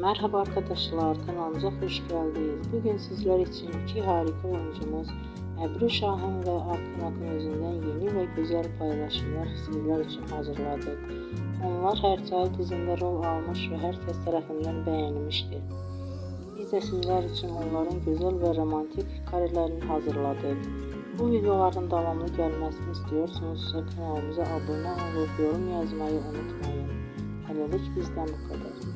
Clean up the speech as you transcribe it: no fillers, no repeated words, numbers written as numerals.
Merhaba arkadaşlar, kanalımıza hoş geldiniz. Bugün sizler için iki harika oyuncumuz Ebru Şahin ve Akın Akınözü'nden yeni ve güzel paylaşımlar sizler için hazırladık. Onlar her çay dizinde rol almış ve herkes tarafından beğenilmiştir. Biz de sizler için onların güzel ve romantik karelerini hazırladık. Bu videoların devamlı gelmesini istiyorsanız kanalımıza abone olup yorum yazmayı unutmayın. Hələlik bizden bu kadar.